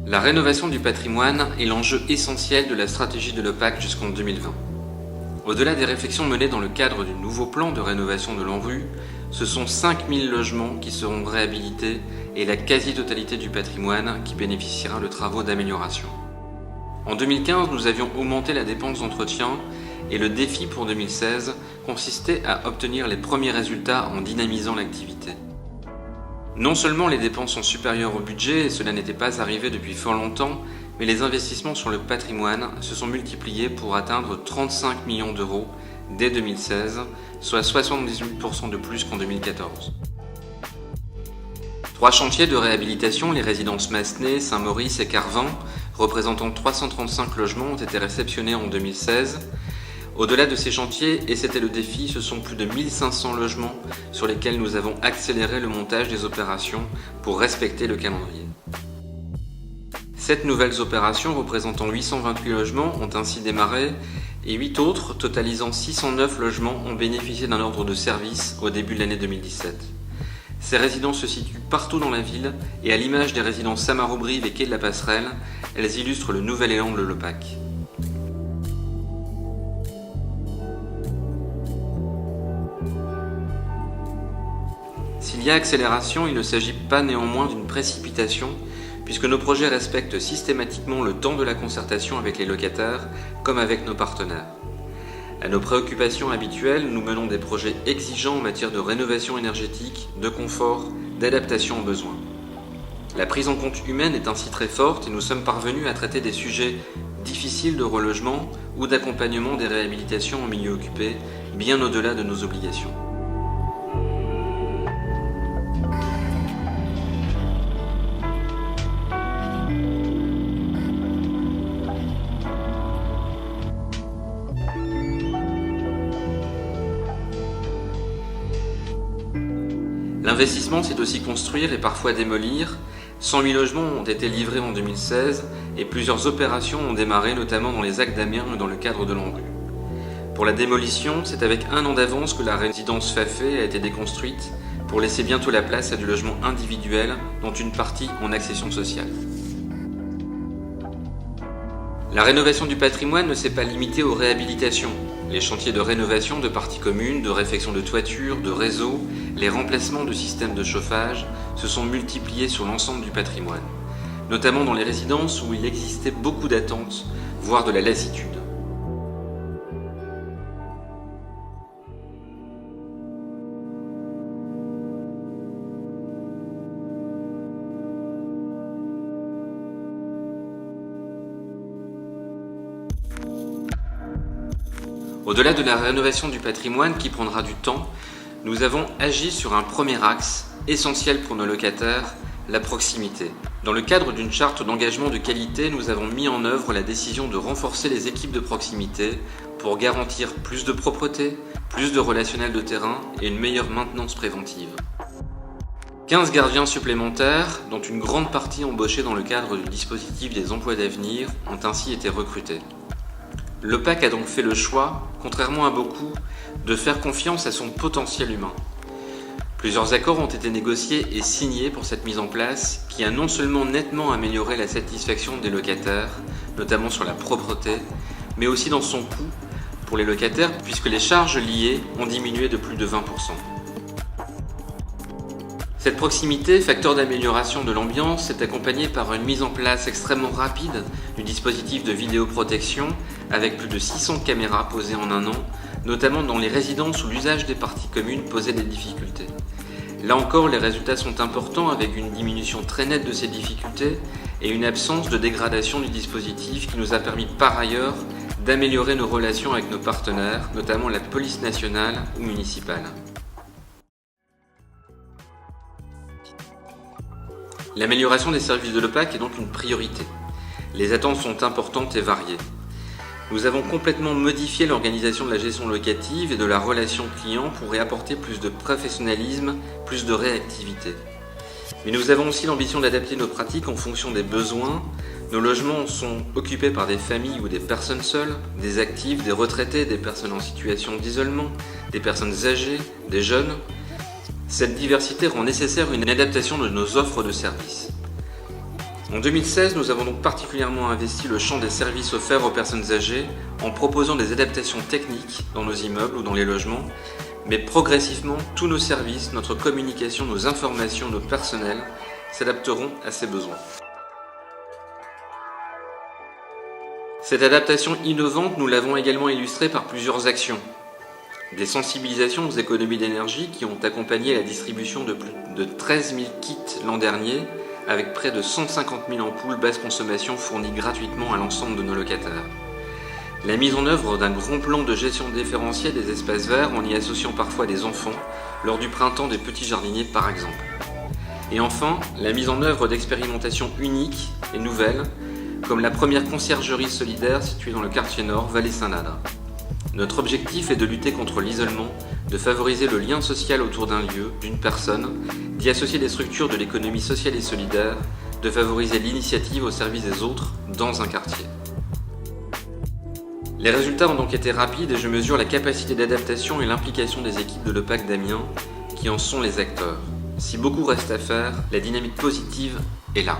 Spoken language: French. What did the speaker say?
La rénovation du patrimoine est l'enjeu essentiel de la stratégie de l'OPAC jusqu'en 2020. Au-delà des réflexions menées dans le cadre du nouveau plan de rénovation de l'ANRU, ce sont 5000 logements qui seront réhabilités et la quasi-totalité du patrimoine qui bénéficiera de travaux d'amélioration. En 2015, nous avions augmenté la dépense d'entretien et le défi pour 2016 consistait à obtenir les premiers résultats en dynamisant l'activité. Non seulement les dépenses sont supérieures au budget, et cela n'était pas arrivé depuis fort longtemps, mais les investissements sur le patrimoine se sont multipliés pour atteindre 35 millions d'euros dès 2016, soit 78% de plus qu'en 2014. 3 chantiers de réhabilitation, les résidences Massenet, Saint-Maurice et Carvin, représentant 335 logements, ont été réceptionnés en 2016. Au-delà de ces chantiers, et c'était le défi, ce sont plus de 1500 logements sur lesquels nous avons accéléré le montage des opérations pour respecter le calendrier. 7 nouvelles opérations représentant 828 logements ont ainsi démarré et 8 autres, totalisant 609 logements, ont bénéficié d'un ordre de service au début de l'année 2017. Ces résidences se situent partout dans la ville et à l'image des résidences Saint-Maro-Brive et Quai de la Passerelle, elles illustrent le nouvel élan de l'OPAC. S'il y a accélération, il ne s'agit pas néanmoins d'une précipitation, puisque nos projets respectent systématiquement le temps de la concertation avec les locataires, comme avec nos partenaires. À nos préoccupations habituelles, nous menons des projets exigeants en matière de rénovation énergétique, de confort, d'adaptation aux besoins. La prise en compte humaine est ainsi très forte et nous sommes parvenus à traiter des sujets difficiles de relogement ou d'accompagnement des réhabilitations en milieu occupé, bien au-delà de nos obligations. L'investissement, c'est aussi construire et parfois démolir. 108 logements ont été livrés en 2016 et plusieurs opérations ont démarré, notamment dans les Actes d'Amiens et dans le cadre de l'ANRU. Pour la démolition, c'est avec 1 an d'avance que la résidence Fafé a été déconstruite pour laisser bientôt la place à du logement individuel, dont une partie en accession sociale. La rénovation du patrimoine ne s'est pas limitée aux réhabilitations. Les chantiers de rénovation de parties communes, de réfection de toitures, de réseaux, les remplacements de systèmes de chauffage se sont multipliés sur l'ensemble du patrimoine, notamment dans les résidences où il existait beaucoup d'attentes, voire de la lassitude. Au-delà de la rénovation du patrimoine qui prendra du temps, nous avons agi sur un premier axe, essentiel pour nos locataires, la proximité. Dans le cadre d'une charte d'engagement de qualité, nous avons mis en œuvre la décision de renforcer les équipes de proximité pour garantir plus de propreté, plus de relationnel de terrain et une meilleure maintenance préventive. 15 gardiens supplémentaires, dont une grande partie embauchés dans le cadre du dispositif des emplois d'avenir, ont ainsi été recrutés. L'OPAC a donc fait le choix, contrairement à beaucoup, de faire confiance à son potentiel humain. Plusieurs accords ont été négociés et signés pour cette mise en place, qui a non seulement nettement amélioré la satisfaction des locataires, notamment sur la propreté, mais aussi dans son coût pour les locataires, puisque les charges liées ont diminué de plus de 20%. Cette proximité, facteur d'amélioration de l'ambiance, est accompagnée par une mise en place extrêmement rapide du dispositif de vidéoprotection avec plus de 600 caméras posées en 1 an, notamment dans les résidences où l'usage des parties communes posait des difficultés. Là encore, les résultats sont importants avec une diminution très nette de ces difficultés et une absence de dégradation du dispositif qui nous a permis par ailleurs d'améliorer nos relations avec nos partenaires, notamment la police nationale ou municipale. L'amélioration des services de l'OPAC est donc une priorité. Les attentes sont importantes et variées. Nous avons complètement modifié l'organisation de la gestion locative et de la relation client pour y apporter plus de professionnalisme, plus de réactivité. Mais nous avons aussi l'ambition d'adapter nos pratiques en fonction des besoins. Nos logements sont occupés par des familles ou des personnes seules, des actifs, des retraités, des personnes en situation d'isolement, des personnes âgées, des jeunes. Cette diversité rend nécessaire une adaptation de nos offres de services. En 2016, nous avons donc particulièrement investi le champ des services offerts aux personnes âgées en proposant des adaptations techniques dans nos immeubles ou dans les logements, mais progressivement, tous nos services, notre communication, nos informations, nos personnels s'adapteront à ces besoins. Cette adaptation innovante, nous l'avons également illustrée par plusieurs actions. Des sensibilisations aux économies d'énergie qui ont accompagné la distribution de plus de 13 000 kits l'an dernier, avec près de 150 000 ampoules basse consommation fournies gratuitement à l'ensemble de nos locataires. La mise en œuvre d'un grand plan de gestion différenciée des espaces verts en y associant parfois des enfants lors du printemps des petits jardiniers par exemple. Et enfin, la mise en œuvre d'expérimentations uniques et nouvelles, comme la première conciergerie solidaire située dans le quartier nord, Vallée Saint-Ladre. Notre objectif est de lutter contre l'isolement, de favoriser le lien social autour d'un lieu, d'une personne, d'y associer des structures de l'économie sociale et solidaire, de favoriser l'initiative au service des autres dans un quartier. Les résultats ont donc été rapides et je mesure la capacité d'adaptation et l'implication des équipes de l'EPAC d'Amiens qui en sont les acteurs. Si beaucoup reste à faire, la dynamique positive est là.